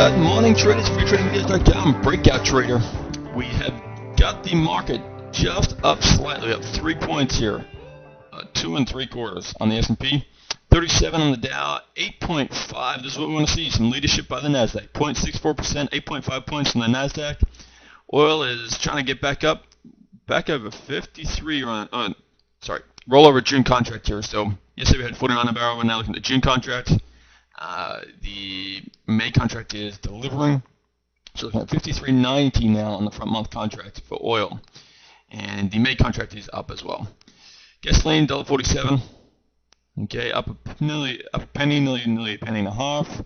Good morning, traders. FreeTradingVideos.com breakout trader. We have got the market just up slightly, up 3 points here, 2 3/4 on the S&P, 37 on the Dow, 8.5. This is what we want to see. Some leadership by the Nasdaq, 0.64%, 8.5 points on the Nasdaq. Oil is trying to get back over 53 on rollover June contract here. So yesterday we had 49 a barrel. We're now looking at the June contract. The May contract is delivering, so looking at 53.90 now on the front month contract for oil, and the May contract is up as well. Gasoline $1.47, okay, up a penny, nearly a penny and a half,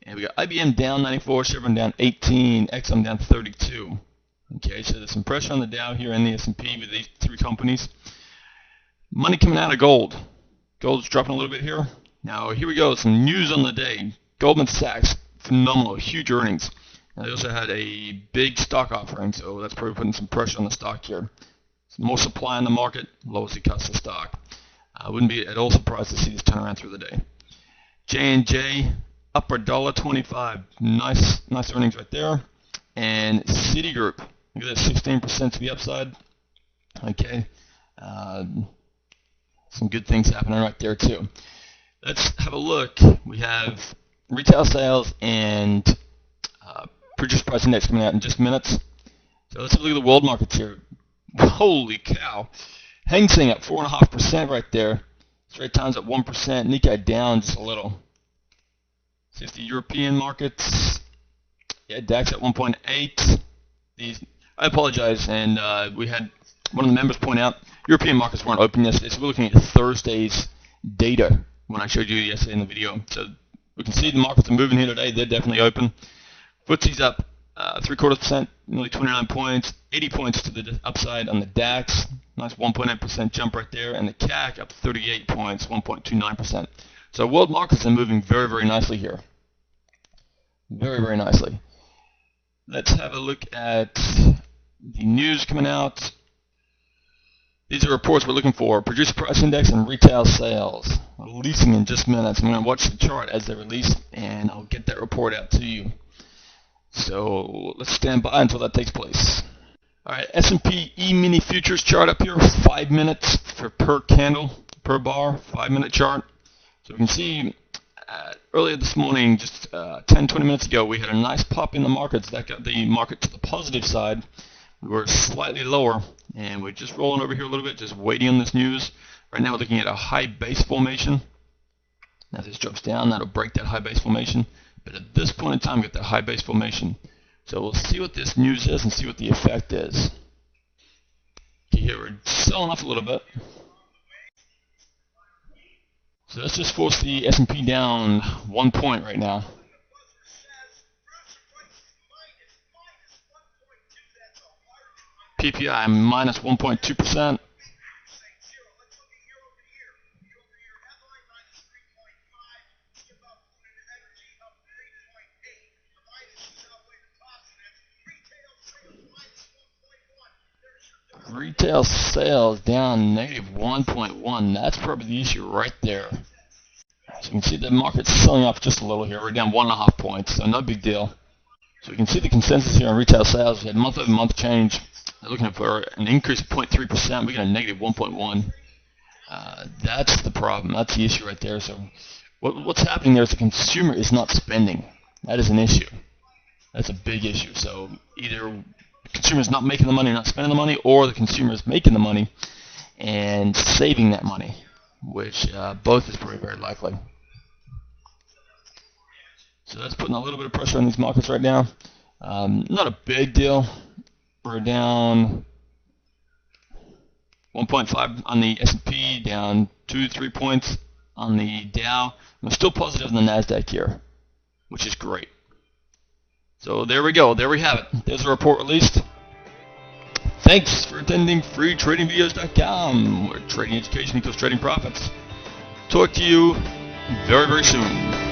and we got IBM down 94, Chevron down 18, Exxon down 32. Okay, so there's some pressure on the Dow here and the S&P with these three companies. Money coming out of gold. Gold's dropping a little bit here. Now, here we go, some news on the day. Goldman Sachs, phenomenal, huge earnings. Now, they also had a big stock offering, so that's probably putting some pressure on the stock here. Some more supply in the market, lowers the cost of stock. I wouldn't be at all surprised to see this turn around through the day. J&J, up $1.25. Nice earnings right there. And Citigroup, look at that, 16% to the upside. Okay, some good things happening right there too. Let's have a look. We have retail sales and producer price index coming out in just minutes. So let's have a look at the world markets here. Holy cow. Hang Seng up 4.5% right there. Straight Times up 1%. Nikkei down just a little. 50 European markets. Yeah, DAX at 1.8. I apologize, and we had one of the members point out European markets weren't open yesterday, so we're looking at Thursday's data when I showed you yesterday in the video. So we can see the markets are moving here today. They're definitely open. FTSE's up 0.75%, nearly 29 points, 80 points to the upside on the DAX. Nice 1.8% jump right there. And the CAC up 38 points, 1.29%. So world markets are moving very, very nicely here. Very, very nicely. Let's have a look at the news coming out. These are reports we're looking for. Producer price index and retail sales. Releasing in just minutes. I'm going to watch the chart as they release, and I'll get that report out to you. So let's stand by until that takes place. Alright, S&P E-mini futures chart up here. 5 minutes for per candle, per bar. 5-minute chart. So we can see earlier this morning, just 10-20 minutes ago, we had a nice pop in the markets. That got the market to the positive side. We were slightly lower, and we're just rolling over here a little bit, just waiting on this news. Right now we're looking at a high base formation. Now if this drops down, that'll break that high base formation. But at this point in time, we got that high base formation. So we'll see what this news is and see what the effect is. Okay, here we're selling off a little bit. So let's just force the S&P down 1 point right now. PPI minus 1.2%. Retail sales down negative 1.1. That's probably the issue right there. So you can see the market's selling off just a little here. We're down 1.5 points, so no big deal. So we can see the consensus here on retail sales. We had month-over-month change. They're looking for an increase of 0.3%. We got a negative 1.1. That's the problem. That's the issue right there. So what's happening there is the consumer is not spending. That is an issue. That's a big issue. So either the consumer is not making the money, not spending the money, or the consumer is making the money and saving that money, which both is very, very likely. So that's putting a little bit of pressure on these markets right now. Not a big deal. We're down 1.5 on the S&P, down 2-3 points on the Dow. We're still positive on the Nasdaq here, which is great. So there we go. There we have it. There's a report released. Thanks for attending FreeTradingVideos.com, where trading education equals trading profits. Talk to you very, very soon.